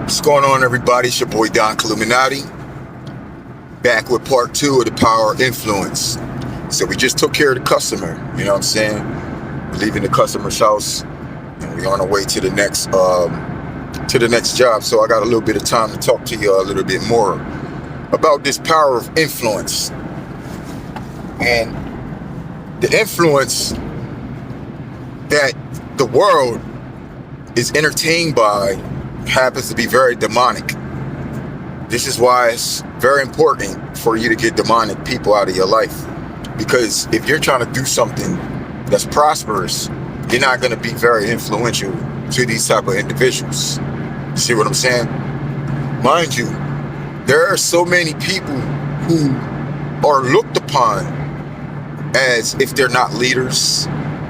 What's going on, everybody? It's your boy Don Illuminati, back with part 2 of the power of influence. So we just took care of the customer, you know what I'm saying? We're leaving the customer's house and we're on our way to the next job. So I got a little bit of time to talk to you a little bit more about this power of influence. And the influence that the world is entertained by happens to be very demonic. This is why it's very important for you to get demonic people out of your life, because if you're trying to do something that's prosperous, you're not going to be very influential to these type of individuals. See what I'm saying? Mind you, there are so many people who are looked upon as if they're not leaders.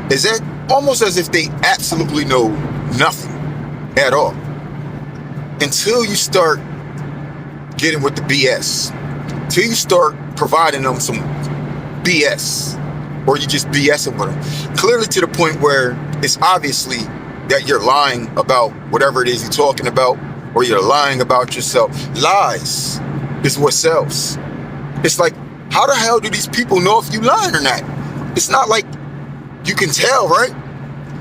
Is that almost as if they absolutely know nothing at all, until you start getting with the BS, till you start providing them some BS, or you just BSing with them, clearly to the point where it's obviously that you're lying about whatever it is you're talking about, or you're lying about yourself. Lies is what sells. It's like, how the hell do these people know if you lying or not? It's not like you can tell, right?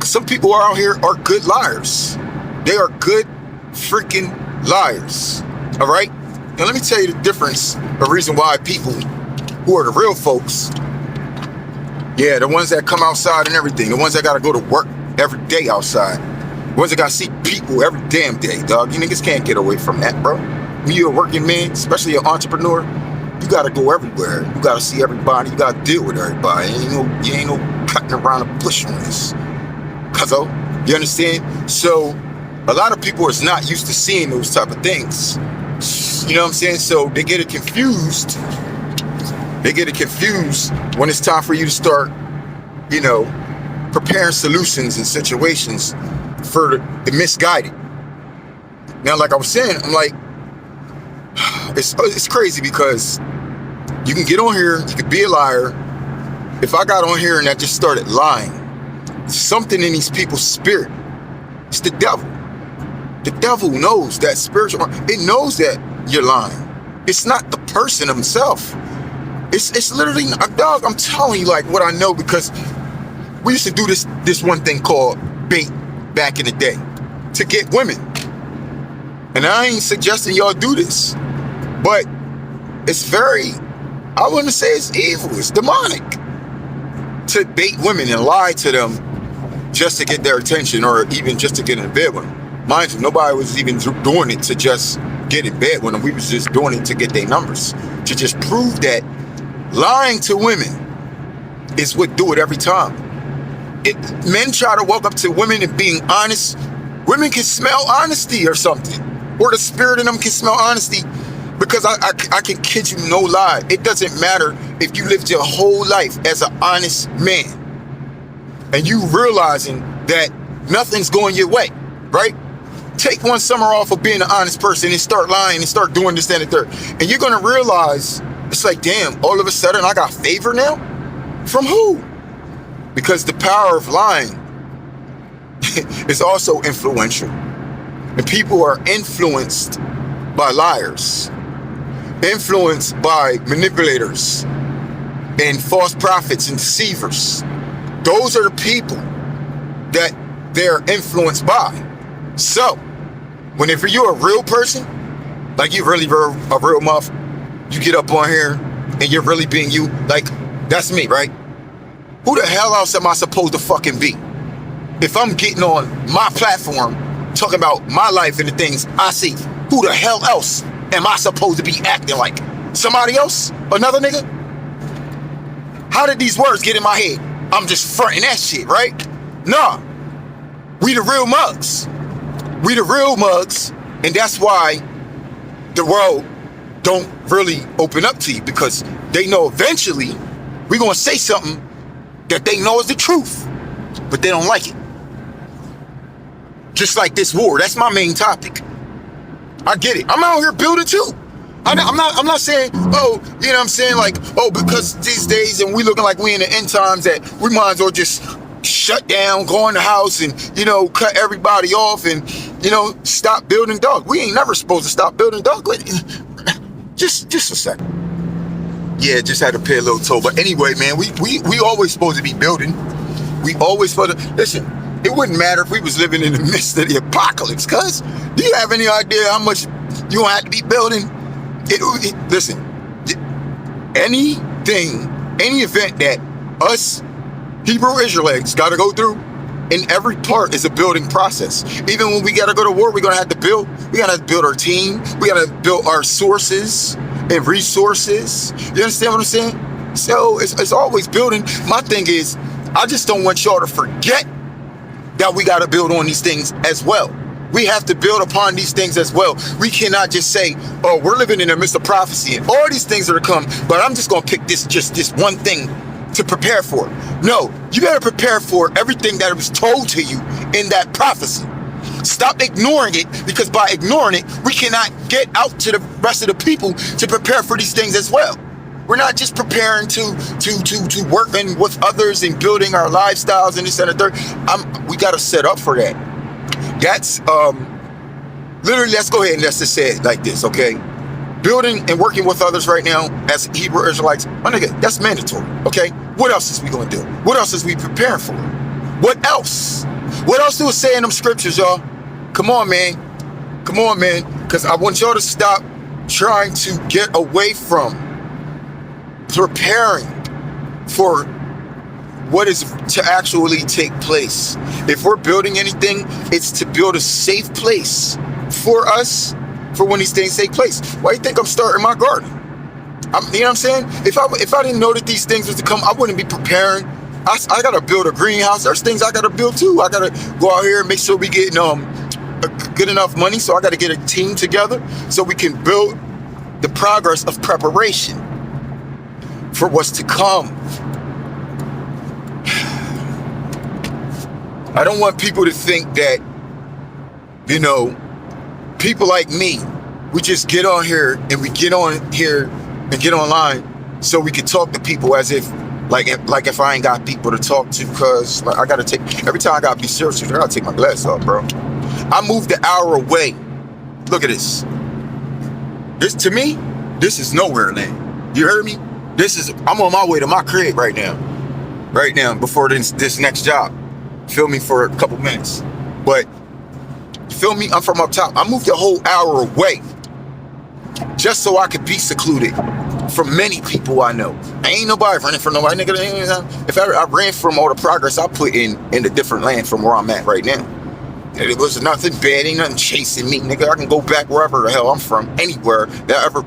Some people out here are good liars. They are good freaking liars. All right? Now let me tell you the difference, the reason why people who are the real folks, yeah, the ones that come outside and everything, the ones that gotta go to work every day outside, the ones that gotta see people every damn day, dog. You niggas can't get away from that, bro. When you're a working man, especially an entrepreneur, you gotta go everywhere. You gotta see everybody. You gotta deal with everybody. You ain't no cutting around the bush on this. Cuzzo, you understand? So a lot of people is not used to seeing those type of things. You know what I'm saying? So they get it confused. They get it confused when it's time for you to start, preparing solutions and situations for the misguided. Now, like I was saying, I'm like, it's crazy because you can get on here, you could be a liar. If I got on here and I just started lying, something in these people's spirit, it's the devil. The devil knows that spiritual, it knows that you're lying. It's not the person himself. It's literally, dog, I'm telling you like what I know, because we used to do this one thing called bait back in the day to get women. And I ain't suggesting y'all do this, but it's I wouldn't say it's evil, it's demonic to bait women and lie to them just to get their attention, or even just to get in bed with them. Mind you, nobody was even doing it to just get in bed with them. We was just doing it to get their numbers, to just prove that lying to women is what do it every time. Men try to walk up to women and being honest. Women can smell honesty or something, or the spirit in them can smell honesty, because I can kid you no lie. It doesn't matter if you lived your whole life as an honest man and you realizing that nothing's going your way, right? Take one summer off of being an honest person and start lying and start doing this, that, and the third. And you're going to realize, it's like, damn, all of a sudden I got favor now? From who? Because the power of lying is also influential. And people are influenced by liars, influenced by manipulators and false prophets and deceivers. Those are the people that they're influenced by. So, whenever you're a real person, like you're really a real muff, you get up on here and you're really being you, like, that's me, right? Who the hell else am I supposed to fucking be? If I'm getting on my platform, talking about my life and the things I see, who the hell else am I supposed to be acting like? Somebody else? Another nigga? How did these words get in my head? I'm just fronting that shit, right? Nah. We the real mugs. We the real mugs, and that's why the world don't really open up to you, because they know eventually we're gonna say something that they know is the truth, but they don't like it. Just like this war, that's my main topic. I get it. I'm out here building too. I'm not saying, oh, you know what I'm saying, like, oh, because these days and we looking like we in the end times that we might as well just shut down, go in the house and, cut everybody off and, stop building, dog. We ain't never supposed to stop building, dog. Just a second. Yeah, just had to pay a little toll. But anyway, man, we always supposed to be building. We always supposed to, listen, it wouldn't matter if we was living in the midst of the apocalypse, cuz. Do you have any idea how much you gonna have to be building? Listen, anything, any event that us Hebrew Israelites gotta go through, in every part is a building process. Even when we gotta go to war, we're gonna have to build. We gotta build our team. We gotta build our sources and resources. You understand what I'm saying? So it's always building. My thing is, I just don't want y'all to forget that we gotta build on these things as well. We have to build upon these things as well. We cannot just say, oh, we're living in the midst of prophecy and all these things are to come, but I'm just gonna pick this one thing to prepare for. No, you gotta prepare for everything that was told to you in that prophecy. Stop ignoring it, because by ignoring it, we cannot get out to the rest of the people to prepare for these things as well. We're not just preparing to work and with others and building our lifestyles and this and the third. We gotta set up for that. That's literally, let's go ahead and let's just say it like this, okay? Building and working with others right now as Hebrew Israelites, my nigga, that's mandatory, okay? What else is we gonna do? What else is we preparing for? What else? What else do it say in them scriptures, y'all? Come on, man. Come on, man. Because I want y'all to stop trying to get away from preparing for what is to actually take place. If we're building anything, it's to build a safe place for us for when these things take place. Why do you think I'm starting my garden? You know what I'm saying? If I didn't know that these things was to come, I wouldn't be preparing. I gotta build a greenhouse. There's things I gotta build too. I gotta go out here and make sure we get good enough money. So I gotta get a team together so we can build the progress of preparation for what's to come. I don't want people to think that, people like me, we just get on here and we get on here and get online so we can talk to people as if, like if I ain't got people to talk to, because I gotta take, every time I gotta be serious, I gotta take my glasses off, bro. I moved an hour away. Look at this. To me, this is nowhere land. You heard me? I'm on my way to my crib right now. Right now, before this next job. Feel me, for a couple minutes. But, feel me, I'm from up top. I moved a whole hour away just so I could be secluded from many people I know. I ain't nobody running from nobody, nigga. If I ran from all the progress I put in a different land from where I'm at right now. And it was nothing bad, ain't nothing chasing me, nigga. I can go back wherever the hell I'm from, anywhere that I ever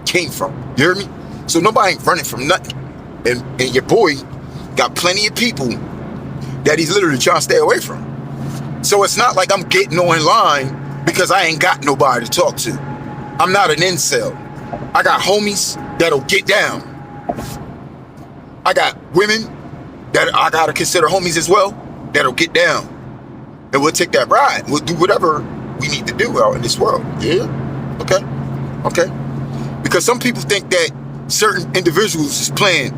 came from. You hear me? So nobody ain't running from nothing. And your boy got plenty of people that he's literally trying to stay away from. So it's not like I'm getting online because I ain't got nobody to talk to. I'm not an incel. I got homies that'll get down. I got women that I gotta consider homies as well that'll get down. And we'll take that ride. We'll do whatever we need to do out in this world. Yeah? Okay. Because some people think that certain individuals is playing,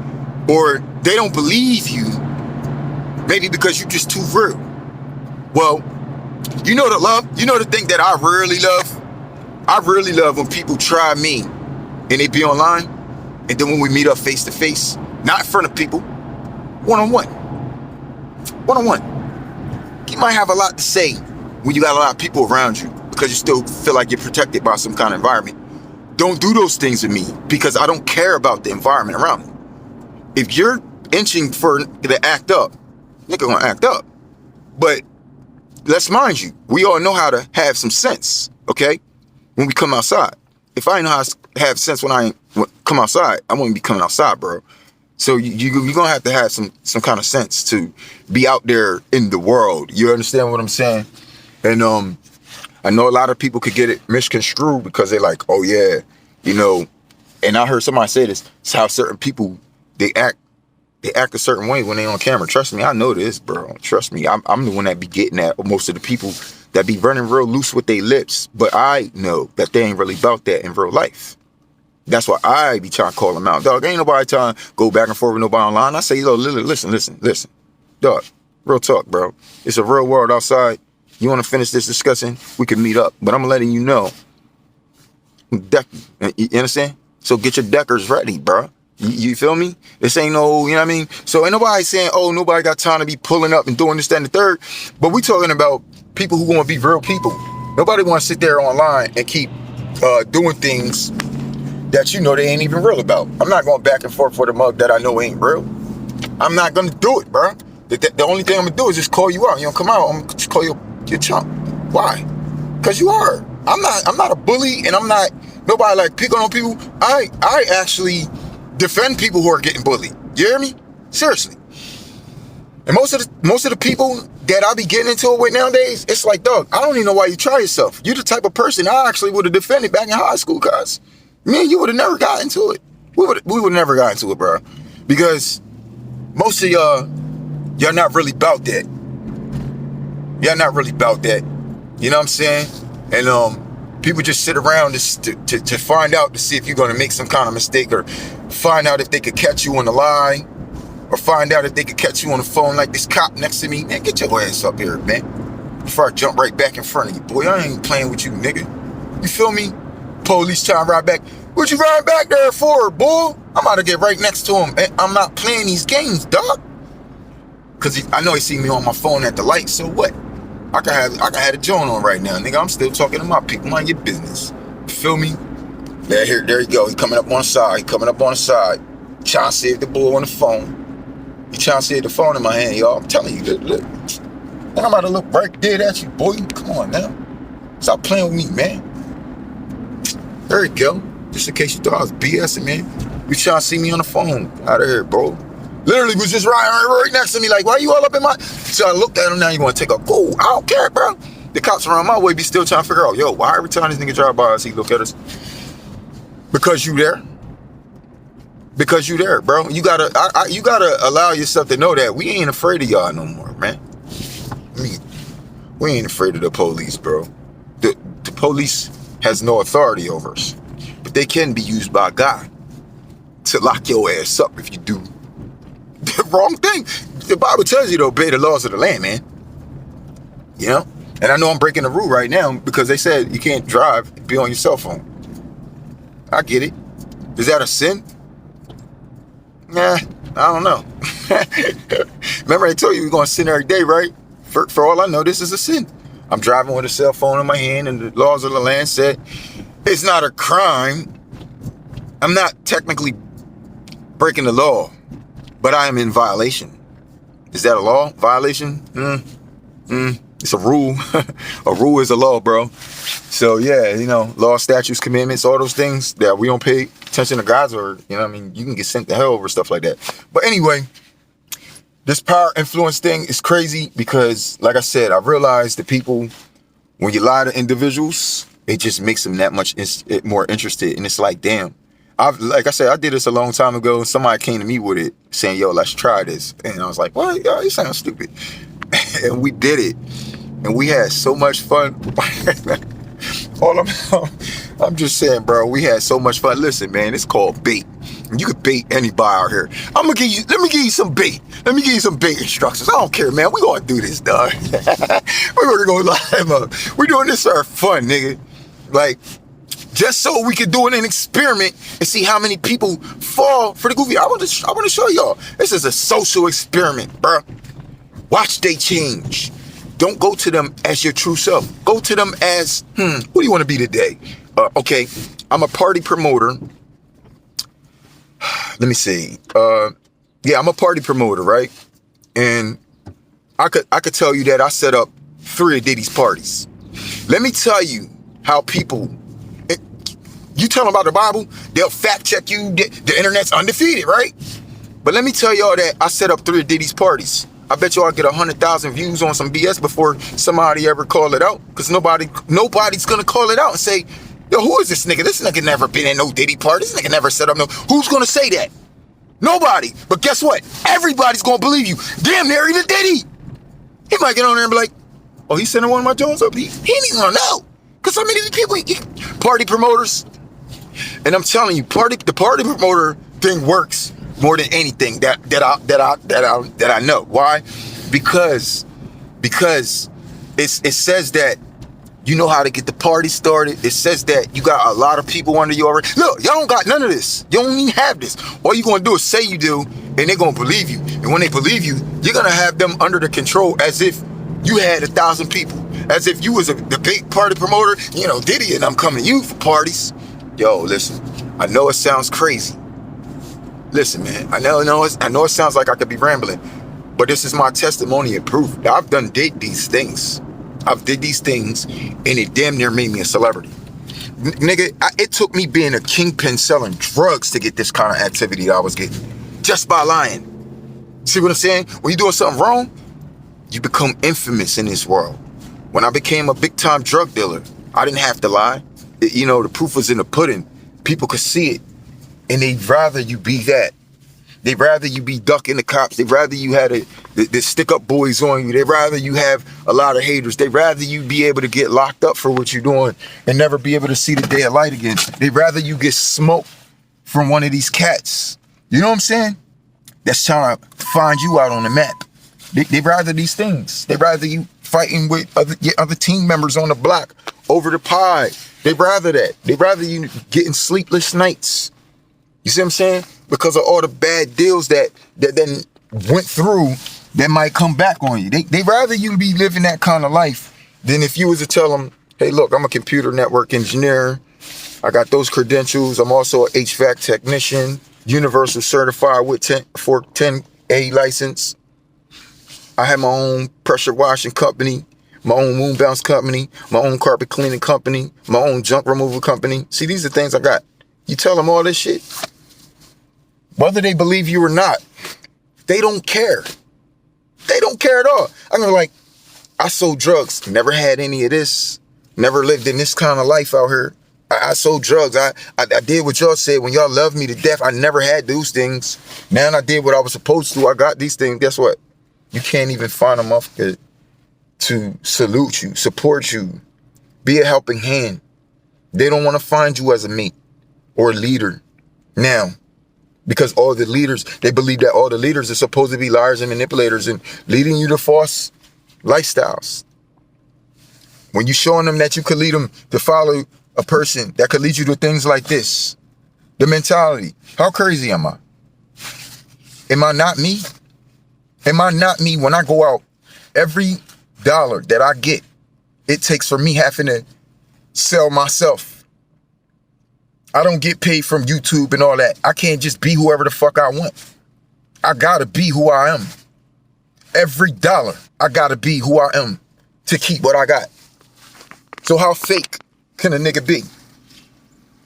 or they don't believe you, maybe because you're just too real. Well, you know the thing that I really love? I really love when people try me and they be online, and then when we meet up face to face, not in front of people, one-on-one. You might have a lot to say when you got a lot of people around you because you still feel like you're protected by some kind of environment. Don't do those things to me because I don't care about the environment around me. If you're inching for to act up, nigga gonna act up. But let's mind you, we all know how to have some sense, okay? When we come outside. If I ain't know how to have sense when I come outside, I wouldn't be coming outside, bro. So you're gonna have to have some kind of sense to be out there in the world. You understand what I'm saying? And I know a lot of people could get it misconstrued because they're like, oh yeah, and I heard somebody say this, it's how certain people, they act a certain way when they on camera. Trust me, I know this, bro. Trust me, I'm the one that be getting at most of the people that be running real loose with their lips, but I know that they ain't really about that in real life. That's why I be trying to call them out. Dog, ain't nobody trying to go back and forth with nobody online. I say, listen. Dog, real talk, bro. It's a real world outside. You want to finish this discussion? We can meet up. But I'm letting you know. Deck, you understand? So get your deckers ready, bro. You feel me? This ain't no, you know what I mean? So ain't nobody saying, oh, nobody got time to be pulling up and doing this, that, and the third. But we talking about people who want to be real people. Nobody want to sit there online and keep doing things that you know they ain't even real about. I'm not going back and forth for the mug that I know ain't real. I'm not going to do it, bro. The only thing I'm going to do is just call you out. You don't come out, I'm going to just call you your chump. Why? Because you are. I'm not a bully, and I'm not nobody like picking on people. I actually defend people who are getting bullied. You hear me? Seriously. And most of the people that I be getting into it with nowadays, it's like, dog, I don't even know why you try yourself. You're the type of person I actually would have defended back in high school, cuz. Me and you would have never got into it. We would never got into it, bro. Because most of y'all not really about that. Y'all not really about that. You know what I'm saying? And people just sit around to find out, to see if you're going to make some kind of mistake, or find out if they could catch you on the lie, or find out if they could catch you on the phone like this cop next to me. Man, get your ass up here, man, before I jump right back in front of you. Boy, I ain't playing with you, nigga. You feel me? Police trying to ride back. What you riding back there for, boy? I'm about to get right next to him. I'm not playing these games, dog. Because I know he see me on my phone at the light, so what? I can have a joint on right now, nigga. I'm still talking to my people. Mind your business. You feel me? There you go. He coming up on the side. Trying to save the bull on the phone. He trying to save the phone in my hand, y'all. I'm telling you, look. I'm about to look right dead at you, boy. Come on now. Stop playing with me, man. There you go. Just in case you thought I was BSing, man. You trying to see me on the phone. Out of here, bro. Literally was just right next to me, like, why you all up in my... So I looked at him, now you want to take a go. I don't care, bro. The cops around my way be still trying to figure out, yo, why every time this nigga drive by us, he look at us? Because you there. Because you there, bro. You gotta allow yourself to know that we ain't afraid of y'all no more, man. I mean, we ain't afraid of the police, bro. The police has no authority over us. But they can be used by God to lock your ass up if you do the wrong thing. The Bible tells you to obey the laws of the land, man. You know? And I know I'm breaking the rule right now because they said you can't drive and be on your cell phone. I get it. Is that a sin? Nah, I don't know. Remember I told you we're going to sin every day, right? For all I know, this is a sin. I'm driving with a cell phone in my hand, and the laws of the land said it's not a crime. I'm not technically breaking the law, but I am in violation. Is that a law violation? It's a rule. A rule is a law, bro. So yeah, you know, law, statutes, commandments, all those things that we don't pay attention to God's word. You know what I mean? You can get sent to hell over stuff like that. But anyway, this power influence thing is crazy because, like I said, I realized that people, when you lie to individuals, it just makes them that much more interested. And it's like, damn. Like I said, I did this a long time ago. Somebody came to me with it saying, yo, let's try this. And I was like, what? Yo, you sound stupid. And we did it. And we had so much fun. I'm just saying, bro, we had so much fun. Listen, man, it's called bait. You can bait anybody out here. Let me give you some bait. Let me give you some bait instructions. I don't care, man. We're going to do this, dog. We're going to go live up. We're doing this for fun, nigga. Like, just so we could do an experiment and see how many people fall for the goofy. I want to show y'all. This is a social experiment, bro. Watch they change. Don't go to them as your true self. Go to them as, what do you want to be today? Okay, I'm a party promoter. Let me see. Yeah, I'm a party promoter, right? And I could tell you that I set up 3 of Diddy's parties. Let me tell you how people, you tell them about the Bible, they'll fact check you. The internet's undefeated, right? But let me tell y'all that I set up 3 of Diddy's parties. I bet y'all get 100,000 views on some BS before somebody ever call it out. Because nobody's gonna call it out and say, yo, who is this nigga? This nigga never been in no Diddy party. This nigga never set up no. Who's gonna say that? Nobody. But guess what? Everybody's gonna believe you. Damn near even Diddy. He might get on there and be like, oh, he's sending one of my Jones up. He ain't even gonna know. Because so many people, party promoters. And I'm telling you, the party promoter thing works more than anything that I know. Why? Because it says that you know how to get the party started. It says that you got a lot of people under you already. Look, y'all don't got none of this. You don't even have this. All you're going to do is say you do, and they're going to believe you. And when they believe you, you're going to have them under the control as if you had 1,000 people. As if you was the big party promoter. You know, Diddy and I'm coming to you for parties. Yo, listen, I know it sounds crazy. Listen, man, I know it sounds like I could be rambling, but this is my testimony and proof. I've did these things. I've did these things, and it damn near made me a celebrity. Nigga, it took me being a kingpin selling drugs to get this kind of activity that I was getting. Just by lying. See what I'm saying? When you're doing something wrong, you become infamous in this world. When I became a big-time drug dealer, I didn't have to lie. The proof was in the pudding. People could see it, and they'd rather you be that. They'd rather you be ducking the cops. They'd rather you had the stick-up boys on you. They'd rather you have a lot of haters. They'd rather you be able to get locked up for what you're doing and never be able to see the day of light again. They'd rather you get smoked from one of these cats. You know what I'm saying? That's trying to find you out on the map. They'd rather these things. They'd rather you fighting with your other team members on the block over the pie. They'd rather that. They'd rather you getting sleepless nights. You see what I'm saying? Because of all the bad deals that then went through that might come back on you. They rather you be living that kind of life than if you was to tell them, hey, look, I'm a computer network engineer. I got those credentials. I'm also an HVAC technician, universal certified with 410A license. I have my own pressure washing company, my own moon bounce company, my own carpet cleaning company, my own junk removal company. See, these are things I got. You tell them all this shit. Whether they believe you or not, they don't care. They don't care at all. I'm gonna like, I sold drugs. Never had any of this. Never lived in this kind of life out here. I sold drugs. I did what y'all said. When y'all loved me to death, I never had those things. Now I did what I was supposed to. I got these things. Guess what? You can't even find a motherfucker to salute you, support you, be a helping hand. They don't want to find you as a mate or a leader now. Because all the leaders, they believe that all the leaders are supposed to be liars and manipulators and leading you to false lifestyles. When you're showing them that you could lead them to follow a person that could lead you to things like this, the mentality, how crazy am I? Am I not me? Am I not me when I go out? Every dollar that I get, it takes for me having to sell myself. I don't get paid from YouTube and all that. I can't just be whoever the fuck I want. I gotta be who I am. Every dollar, I gotta be who I am to keep what I got. So how fake can a nigga be?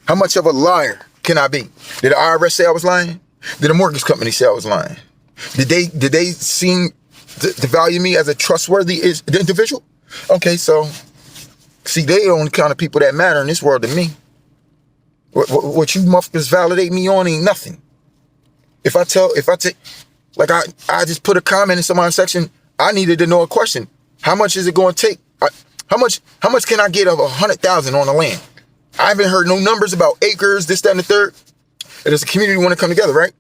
How much of a liar can I be? Did the IRS say I was lying? Did the mortgage company say I was lying? Did they seem to value me as a trustworthy individual? Okay, so see, they the only kind of people that matter in this world to me. What you motherfuckers validate me on ain't nothing. If I take, like I just put a comment in somebody's section, I needed to know a question. How much is it going to take? How much can I get of 100,000 on the land? I haven't heard no numbers about acres, this, that, and the third. And does the community want to come together, right?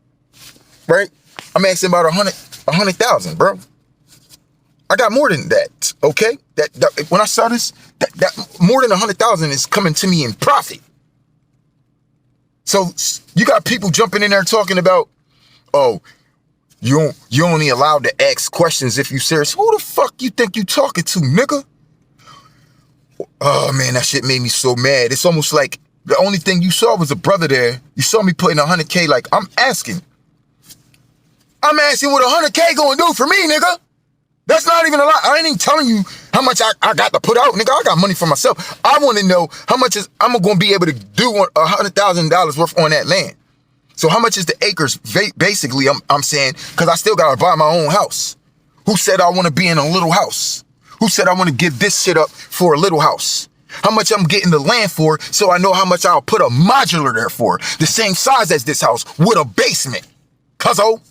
Right? I'm asking about 100,000, bro. I got more than that, okay? That when I saw this, that more than 100,000 is coming to me in profit. So you got people jumping in there talking about, oh, you only allowed to ask questions if you serious. Who the fuck you think you talking to, nigga? Oh man, that shit made me so mad. It's almost like the only thing you saw was a brother there. You saw me putting 100K. Like I'm asking what 100K gonna do for me, nigga. That's not even a lot. I ain't even telling you how much I got to put out, nigga. I got money for myself. I want to know how much I'm going to be able to do $100,000 worth on that land. So how much is the acres? Basically, I'm saying, because I still got to buy my own house. Who said I want to be in a little house? Who said I want to give this shit up for a little house? How much I'm getting the land for so I know how much I'll put a modular there for. The same size as this house with a basement. Cuzzo.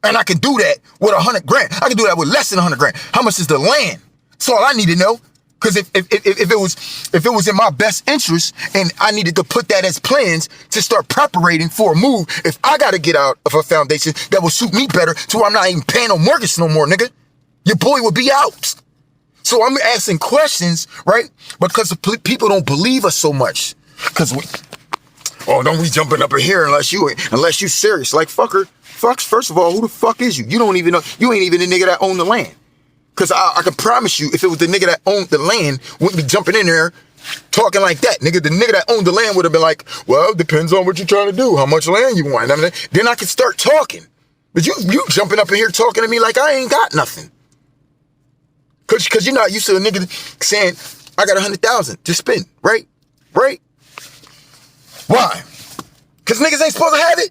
And I can do that with 100 grand. I can do that with less than 100 grand. How much is the land? That's all I need to know. Because if it was in my best interest and I needed to put that as plans to start preparating for a move, if I got to get out of a foundation that will suit me better to where I'm not even paying no mortgage no more, nigga, your boy would be out. So I'm asking questions, right? Because the people don't believe us so much. Because don't be jumping up in here unless you serious. Like, fucker, first of all, who the fuck is you? You don't even know, you ain't even the nigga that owned the land. Because I can promise you, if it was the nigga that owned the land, wouldn't be jumping in there talking like that. The nigga that owned the land would have been like, well, it depends on what you're trying to do, how much land you want. I mean, then I could start talking. But you jumping up in here talking to me like I ain't got nothing. Cause you're not used to a nigga saying, I got 100,000 to spend, right? Right? Why? Cause niggas ain't supposed to have it.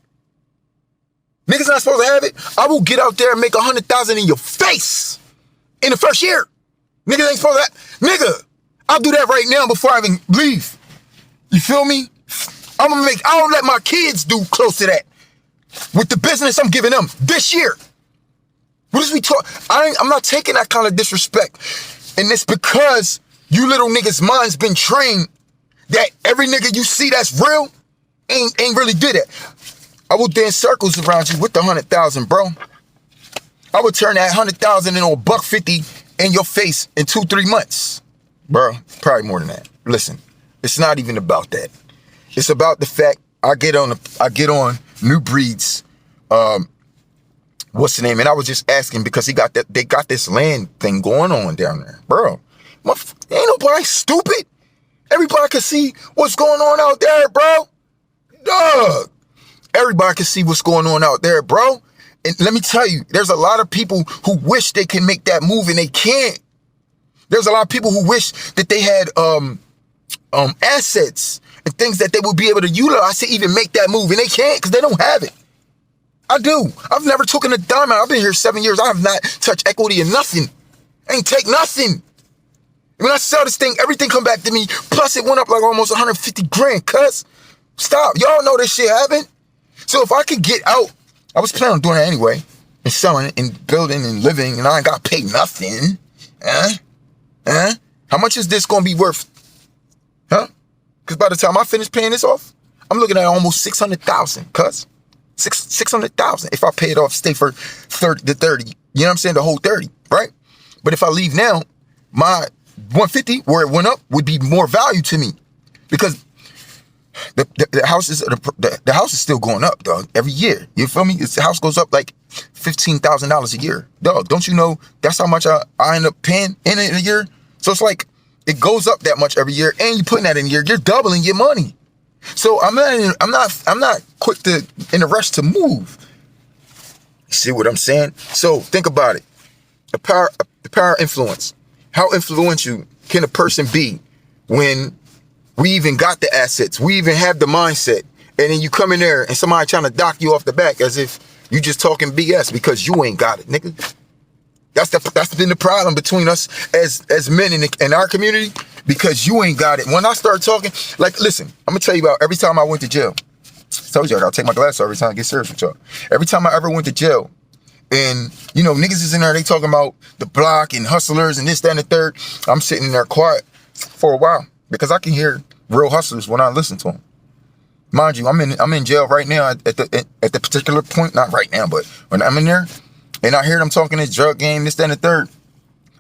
Niggas not supposed to have it. I will get out there and make 100,000 in your face in the first year. Niggas ain't supposed to have. Nigga, I'll do that right now before I even leave. You feel me? I'll let my kids do close to that with the business I'm giving them this year. What is we talk? I'm not taking that kind of disrespect. And it's because you little niggas' minds been trained that every nigga you see that's real ain't really did it. I will dance circles around you with the 100,000, bro. I would turn that 100,000 into $150 in your face in 2-3 months. Bro, probably more than that. Listen, it's not even about that. It's about the fact I get on New Breeds, what's the name? And I was just asking because they got this land thing going on down there. Bro, ain't nobody stupid. Everybody can see what's going on out there, bro. Dog. Everybody can see what's going on out there, bro. And let me tell you, there's a lot of people who wish they can make that move and they can't. There's a lot of people who wish that they had assets and things that they would be able to utilize to even make that move, and they can't because they don't have it. I do. I've never taken a dime out. I've been here 7 years. I have not touched equity in nothing. I ain't take nothing. When I sell this thing, everything come back to me. Plus it went up like almost 150 grand, cuz. Stop. Y'all know this shit happened. So if I could get out, I was planning on doing it anyway, and selling it and building and living, and I ain't got to pay nothing. How much is this going to be worth? Huh? Because by the time I finish paying this off, I'm looking at almost 600,000, cuz. 600,000 if I pay it off, stay for 30. You know what I'm saying? The whole 30, right? But if I leave now, my 150 where it went up would be more value to me because the house is still going up, dog, every year. You feel me? The house goes up like $15,000 a year, dog. Don't you know that's how much I end up paying in a year? So it's like it goes up that much every year, and you putting that in a year, you're doubling your money. So I'm not quick to in a rush to move. See what I'm saying? So think about it. The power influence. How influential can a person be when we even got the assets, we even have the mindset, and then you come in there and somebody trying to dock you off the back as if you just talking BS because you ain't got it, nigga. That's been the problem between us as men in our community, because you ain't got it. When I start talking, like, listen, I'm gonna tell you about every time I went to jail. I told you I'll take my glasses off every time I get serious with y'all. Every time I ever went to jail, and you know, niggas is in there, they talking about the block and hustlers and this, that, and the third. I'm sitting in there quiet for a while because I can hear real hustlers when I listen to them. Mind you, I'm in jail right now at the particular point, not right now, but when I'm in there and I hear them talking this drug game, this, that, and the third.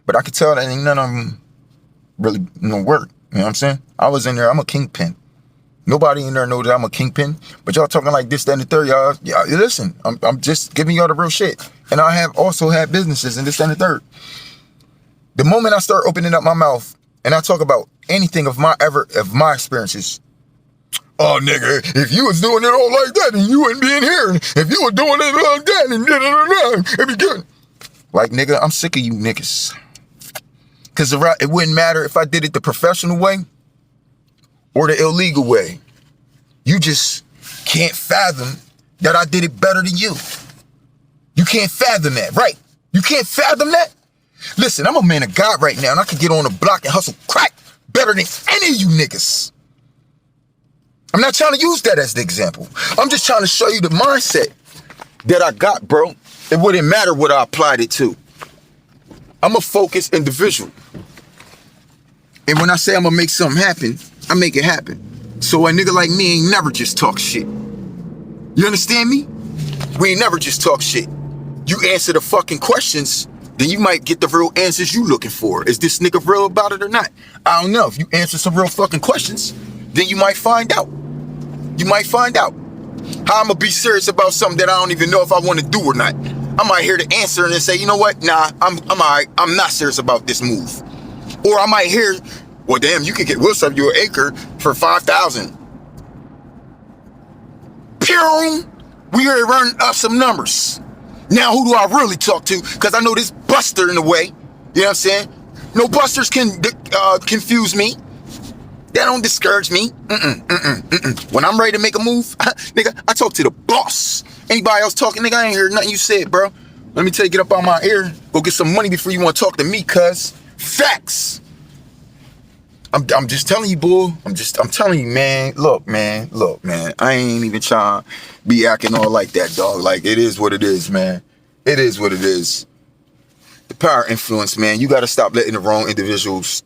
But I could tell that ain't none of them really work. You know what I'm saying? I was in there, I'm a kingpin. Nobody in there knows that I'm a kingpin, but y'all talking like this, that, and the third. Y'all listen, I'm just giving y'all the real shit. And I have also had businesses and this, that, and the third. The moment I start opening up my mouth and I talk about anything of my experiences, oh, nigga, if you was doing it all like that, then you wouldn't be in here. If you were doing it like that, and it'd be good. Like, nigga, I'm sick of you niggas. Because it wouldn't matter if I did it the professional way or the illegal way. You just can't fathom that I did it better than you. You can't fathom that, right? You can't fathom that? Listen, I'm a man of God right now, and I can get on the block and hustle crack better than any of you niggas. I'm not trying to use that as the example. I'm just trying to show you the mindset that I got, bro. It wouldn't matter what I applied it to. I'm a focused individual. And when I say I'm gonna make something happen, I make it happen. So a nigga like me ain't never just talk shit. You understand me? We ain't never just talk shit. You answer the fucking questions then you might get the real answers you looking for. Is this nigga real about it or not? I don't know. If you answer some real fucking questions, then you might find out. You might find out. How I'm gonna be serious about something that I don't even know if I want to do or not. I might hear the answer and then say, you know what? Nah, I'm all right. I'm not serious about this move. Or I might hear, well, damn, you could get, we'll sell you an acre for 5,000. Pew! We are running up some numbers. Now who do I really talk to? Because I know this buster in the way. You know what I'm saying? No busters can confuse me. That don't discourage me. When I'm ready to make a move, nigga, I talk to the boss. Anybody else talking, nigga, I ain't hear nothing you said, bro. Let me tell you, get up on my ear. Go get some money before you want to talk to me, cuz. Facts. I'm just telling you, bull. I'm telling you, man. Look, man. I ain't even trying to be acting all like that, dog. Like, it is what it is, man. It is what it is. The power influence, man. You got to stop letting the wrong individuals,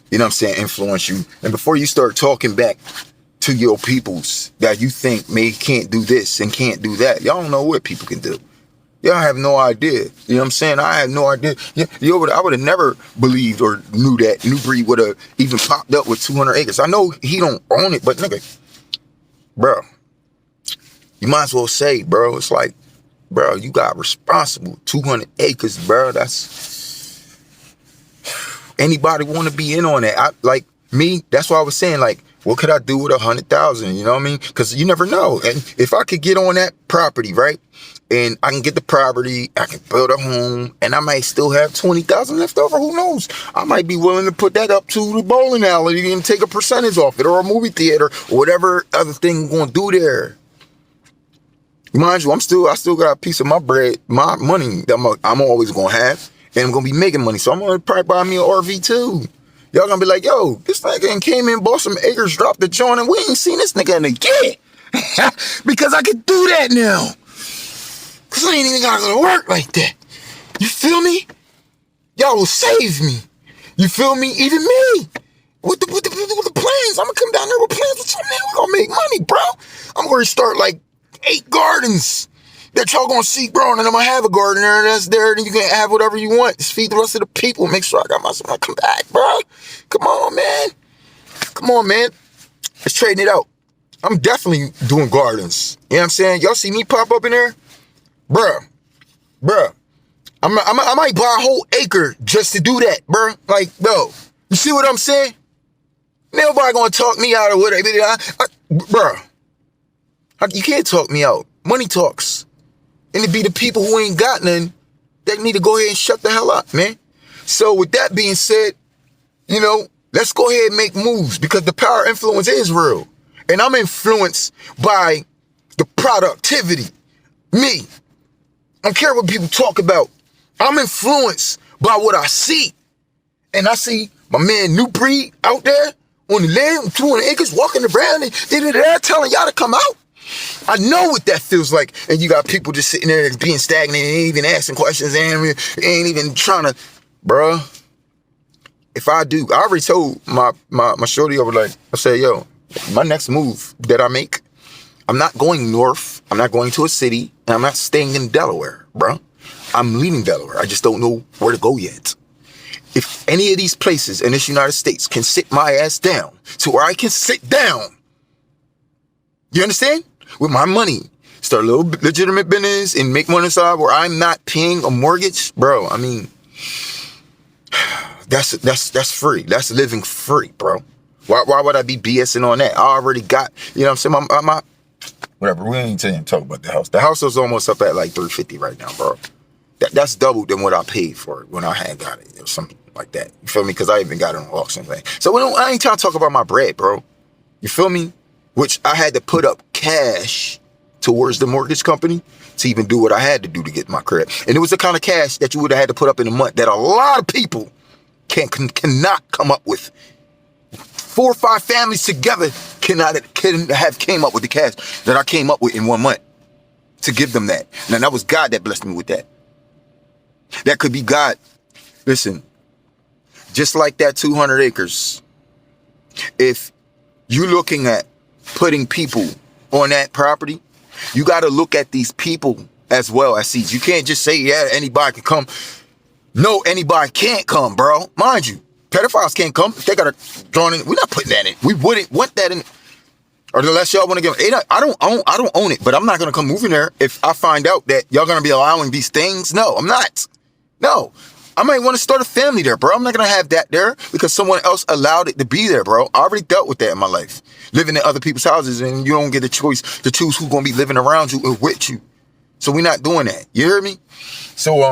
you know what I'm saying, influence you. And before you start talking back to your peoples that you think can't do this and can't do that, y'all don't know what people can do. Y'all have no idea. You know what I'm saying? I had no idea. Yeah, I would have never believed or knew that New Breed would have even popped up with 200 acres. I know he don't own it, but nigga, bro, you might as well say, bro, it's like, bro, you got responsible. 200 acres, bro. That's, anybody want to be in on that? Like me, that's why I was saying, like, what could I do with 100,000? You know what I mean? Because you never know. And if I could get on that property, right? And I can get the property, I can build a home, and I might still have 20,000 left over. Who knows? I might be willing to put that up to the bowling alley and take a percentage off it, or a movie theater, or whatever other thing I'm gonna do there. Mind you, I still got a piece of my bread, my money that I'm always gonna have, and I'm gonna be making money. So I'm gonna probably buy me an RV too. Y'all gonna be like, yo, this nigga came in, bought some acres, dropped the joint, and we ain't seen this nigga in a year. Because I can do that now. Cause I ain't even gotta go to work like that. You feel me? Y'all will save me. You feel me? Even me. With the plans. I'm gonna come down there with plans with something. We're gonna make money, bro. I'm gonna start like 8 gardens that y'all gonna see, bro. And then I'm gonna have a garden there that's there, and you can have whatever you want. Just feed the rest of the people. Make sure I got my son. Come back, bro. Come on, man. Come on, man. Let's trading it out. I'm definitely doing gardens. You know what I'm saying? Y'all see me pop up in there? Bruh, I might buy a whole acre just to do that, bruh. Like, bro, you see what I'm saying? Nobody gonna talk me out of whatever. Bruh, you can't talk me out. Money talks. And it be the people who ain't got nothing that need to go ahead and shut the hell up, man. So with that being said, you know, let's go ahead and make moves, because the power influence is real. And I'm influenced by the productivity. Me. I don't care what people talk about. I'm influenced by what I see. And I see my man New Breed out there on the land with 200 acres walking around and they're telling y'all to come out. I know what that feels like. And you got people just sitting there being stagnant and ain't even asking questions and ain't even trying to, bruh. If I do, I already told my shorty over, like, I said, yo, my next move that I make, I'm not going north. I'm not going to a city. And I'm not staying in Delaware, bro. I'm leaving Delaware. I just don't know where to go yet. If any of these places in this United States can sit my ass down to where I can sit down, you understand? With my money, start a little legitimate business and make money aside where I'm not paying a mortgage, bro. I mean, that's free. That's living free, bro. Why would I be BSing on that? I already got, you know what I'm saying, my whatever, we ain't talk about the house. The house is almost up at like $350 right now, bro. That's double than what I paid for it when I had got it, or something like that. You feel me? Because I even got it on auction thing. So I ain't trying to talk about my bread, bro. You feel me? Which I had to put up cash towards the mortgage company to even do what I had to do to get my crib. And it was the kind of cash that you would have had to put up in a month that a lot of people cannot come up with. 4 or 5 families together couldn't have came up with the cash that I came up with in 1 month to give them that. Now, that was God that blessed me with that. That could be God. Listen, just like that 200 acres, if you're looking at putting people on that property, you got to look at these people as well as seeds. You can't just say, yeah, anybody can come. No, anybody can't come, bro. Mind you, pedophiles can't come. If they got a drawn in, we're not putting that in. We wouldn't want that in. Or unless y'all want to give, I don't own it, but I'm not gonna come move in there if I find out that y'all gonna be allowing these things. No, I'm not. No, I might want to start a family there, bro. I'm not gonna have that there because someone else allowed it to be there, bro. I already dealt with that in my life, living in other people's houses, and you don't get a choice to choose who's gonna be living around you or with you. So we're not doing that. You hear me? So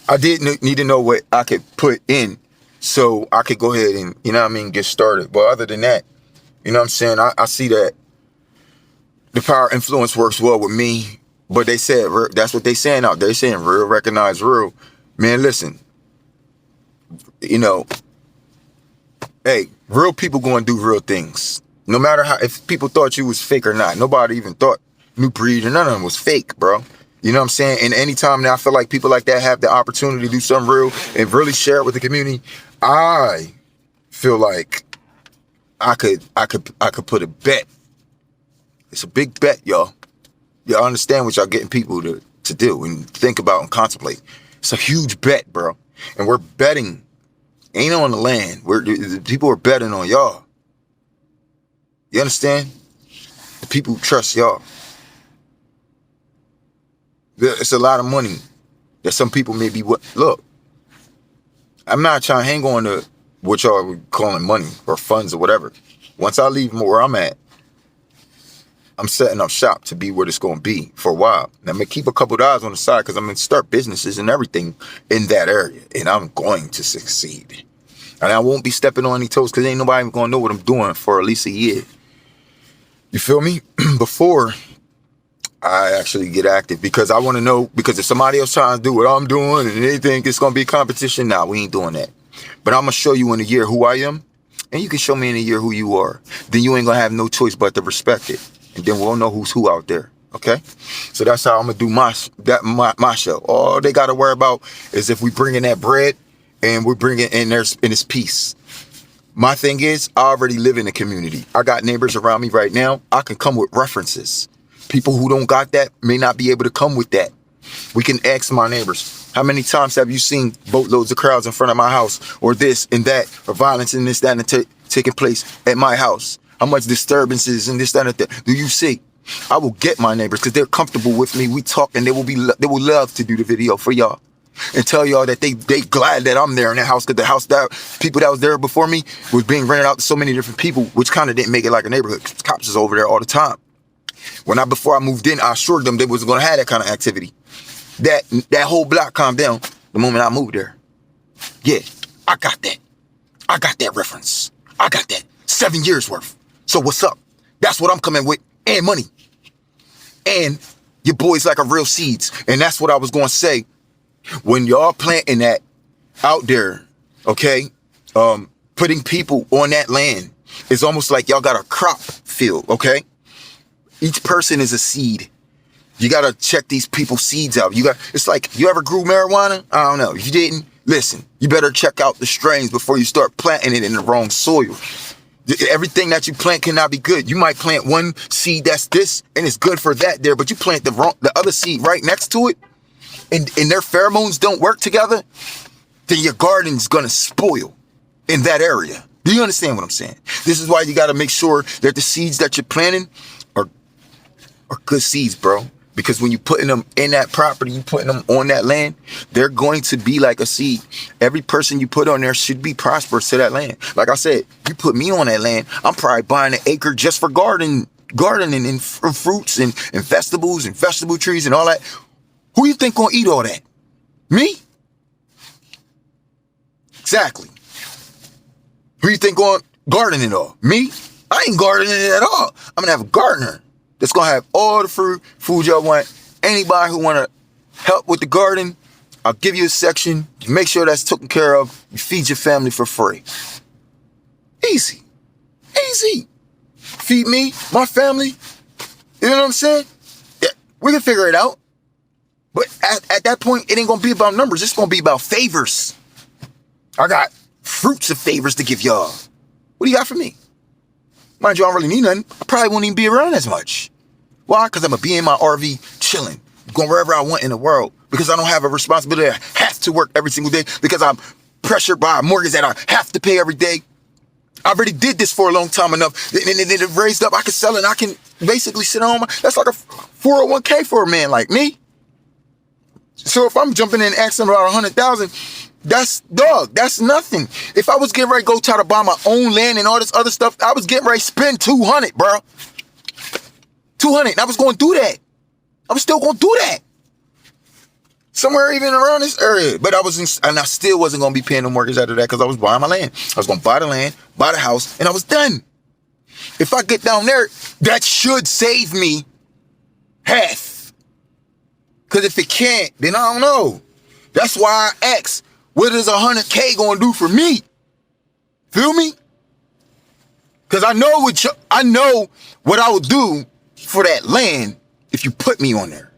I did need to know what I could put in so I could go ahead and, you know what I mean, get started. But other than that, you know what I'm saying? I see that the power influence works well with me, but they said, that's what they saying out there. They saying real, recognize real. Man, listen, you know, hey, real people going to do real things. No matter how, if people thought you was fake or not, nobody even thought New Breed or none of them was fake, bro. You know what I'm saying? And anytime now I feel like people like that have the opportunity to do something real and really share it with the community, I feel like I could put a bet. It's a big bet, y'all. Y'all understand what y'all getting people to do and think about and contemplate. It's a huge bet, bro. And we're betting. Ain't on the land. The people are betting on y'all. You understand? The people who trust y'all. It's a lot of money that some people may be. Look, I'm not trying to hang on to what y'all are calling money or funds or whatever. Once I leave where I'm at, I'm setting up shop to be where it's going to be for a while. And I'm going to keep a couple of dollars on the side because I'm going to start businesses and everything in that area. And I'm going to succeed. And I won't be stepping on any toes because ain't nobody even going to know what I'm doing for at least a year. You feel me? Before I actually get active, because I want to know, because if somebody else trying to do what I'm doing and they think it's going to be competition, nah, we ain't doing that. But I'm going to show you in a year who I am, and you can show me in a year who you are. Then you ain't going to have no choice but to respect it. And then we'll know who's who out there. Okay? So that's how I'm going to do my show. All they got to worry about is if we bring in that bread and we bring it in there in this peace. My thing is, I already live in the community. I got neighbors around me right now. I can come with references. People who don't got that may not be able to come with that. We can ask my neighbors. How many times have you seen boatloads of crowds in front of my house, or this and that, or violence and this, that, and taking place at my house? How much disturbances and this, that, and that do you see? I will get my neighbors because they're comfortable with me. We talk, and they will love to do the video for y'all and tell y'all that they glad that I'm there in that house, because the house that people that was there before me was being rented out to so many different people, which kind of didn't make it like a neighborhood. Cops is over there all the time. Before I moved in, I assured them they wasn't going to have that kind of activity. That whole block calmed down the moment I moved there. Yeah, I got that. I got that reference. I got that 7 years worth. So what's up? That's what I'm coming with, and money. And your boys like a real seeds. And that's what I was going to say. When y'all planting that out there, okay, putting people on that land, it's almost like y'all got a crop field, okay? Each person is a seed. You got to check these people's seeds out. It's like, you ever grew marijuana? I don't know. If you didn't, listen, you better check out the strains before you start planting it in the wrong soil. Everything that you plant cannot be good. You might plant one seed that's this, and it's good for that there, but you plant the other seed right next to it, and their pheromones don't work together, then your garden's going to spoil in that area. Do you understand what I'm saying? This is why you got to make sure that the seeds that you're planting are good seeds, bro. Because when you're putting them in that property, you're putting them on that land, they're going to be like a seed. Every person you put on there should be prosperous to that land. Like I said, you put me on that land, I'm probably buying an acre just for gardening and fruits and vegetables and vegetable trees and all that. Who you think gonna eat all that? Me? Exactly. Who you think going gardening it all? Me? I ain't gardening it at all. I'm gonna have a gardener that's gonna have all the food y'all want. Anybody who wanna help with the garden, I'll give you a section. You make sure that's taken care of. You feed your family for free. Easy. Easy. Feed me, my family. You know what I'm saying? Yeah, we can figure it out. But at that point, it ain't gonna be about numbers. It's gonna be about favors. I got fruits of favors to give y'all. What do you got for me? Mind you, I don't really need nothing. I probably won't even be around as much. Why? Because I'm going to be in my RV chilling, going wherever I want in the world, because I don't have a responsibility. I have to work every single day because I'm pressured by a mortgage that I have to pay every day. I already did this for a long time enough. And it raised up. I can sell it. And I can basically sit on my... That's like a 401k for a man like me. So if I'm jumping in and asking about 100,000, that's nothing. If I was getting ready to go try to buy my own land and all this other stuff, I was getting ready to spend 200, bro. 200. And I was going to do that. I was still going to do that. Somewhere even around this area. But I still wasn't going to be paying no mortgage out of that because I was buying my land. I was going to buy the land, buy the house, and I was done. If I get down there, that should save me half. Because if it can't, then I don't know. That's why I ask, what is 100K going to do for me? Feel me? Because I know what I would do for that land if you put me on there.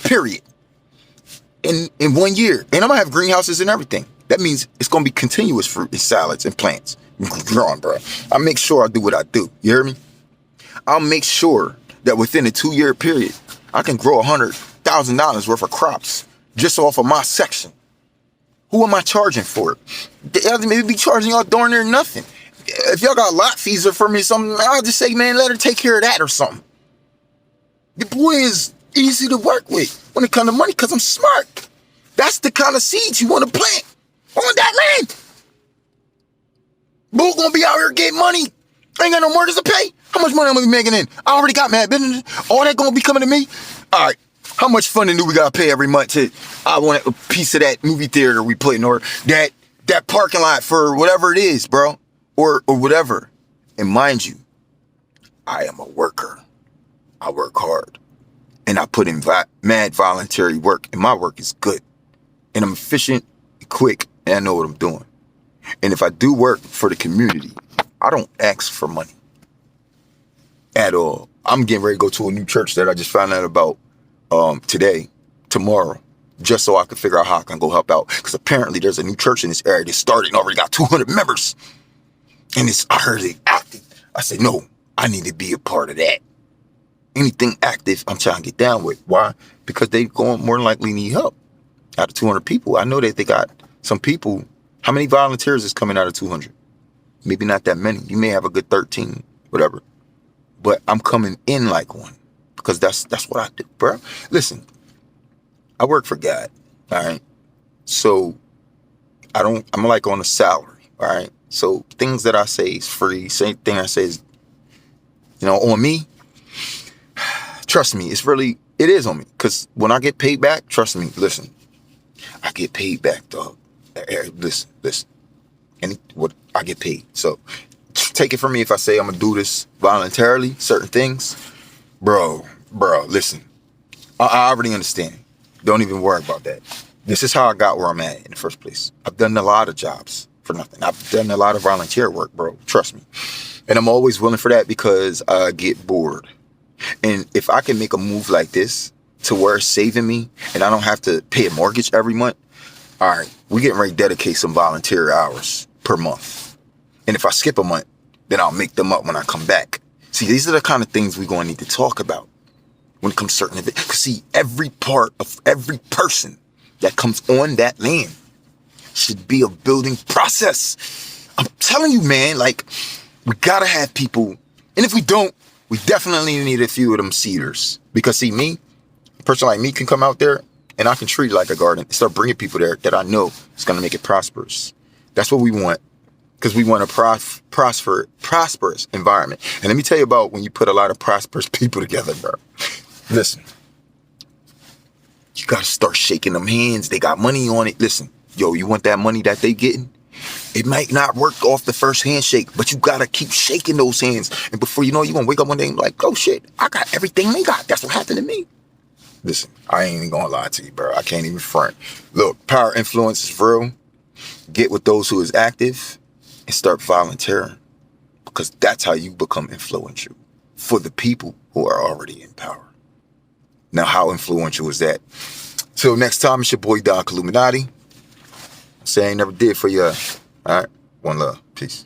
Period. In 1 year. And I'm going to have greenhouses and everything. That means it's going to be continuous fruit and salads and plants growing, bro. I make sure I do what I do. You hear me? I'll make sure that within a 2-year period, I can grow $100,000 worth of crops just off of my section. Who am I charging for it? They'll maybe be charging y'all darn near nothing. If y'all got lot fees for me or something, I'll just say, man, let her take care of that or something. The boy is easy to work with when it comes to money because I'm smart. That's the kind of seeds you want to plant on that land. Boo gonna be out here getting money. Ain't got no mortgage to pay. How much money I'm gonna be making in? I already got mad business. All that gonna be coming to me? All right. How much funding do we gotta pay every month to? I want a piece of that movie theater we playing, or that parking lot for whatever it is, bro, or whatever. And mind you, I am a worker. I work hard, and I put in mad voluntary work, and my work is good, and I'm efficient, quick, and I know what I'm doing. And if I do work for the community, I don't ask for money at all. I'm getting ready to go to a new church that I just found out about tomorrow, just so I can figure out how I can go help out. Because apparently there's a new church in this area that started and already got 200 members. And I heard it active. I said, no, I need to be a part of that. Anything active, I'm trying to get down with. Why? Because they going more than likely need help. Out of 200 people, I know that they got some people. How many volunteers is coming out of 200? Maybe not that many. You may have a good 13, whatever. But I'm coming in like one. Because that's what I do, bro. Listen, I work for God, all right? So I'm like on a salary, all right? So things that I say is free. Same thing I say is, on me. Trust me, it is on me. Because when I get paid back, trust me, listen, I get paid back, dog. Listen. What I get paid. So take it from me if I say I'm going to do this voluntarily, certain things. Bro, listen. I already understand. Don't even worry about that. This is how I got where I'm at in the first place. I've done a lot of jobs for nothing. I've done a lot of volunteer work, bro. Trust me. And I'm always willing for that because I get bored. And if I can make a move like this to where it's saving me and I don't have to pay a mortgage every month, all right, we're getting ready to dedicate some volunteer hours per month. And if I skip a month, then I'll make them up when I come back. See, these are the kind of things we're going to need to talk about when it comes to certain events. Because see, every part of every person that comes on that land should be a building process. I'm telling you, man, like, we got to have people. And if we don't, we definitely need a few of them seeders. Because see, a person like me can come out there and I can treat it like a garden and start bringing people there that I know is going to make it prosperous. That's what we want. Because we want a prosperous environment. And let me tell you about when you put a lot of prosperous people together, bro. Listen, you got to start shaking them hands. They got money on it. Listen, yo, you want that money that they getting? It might not work off the first handshake, but you got to keep shaking those hands. And before you know it, you're going to wake up one day and be like, oh, shit, I got everything they got. That's what happened to me. Listen, I ain't even going to lie to you, bro. I can't even front. Look, power influence is real. Get with those who is active and start volunteering, because that's how you become influential for the people who are already in power. Now, how influential is that? Till next time, it's your boy Don Illuminati. Say I ain't never did for you. All right. One love. Peace.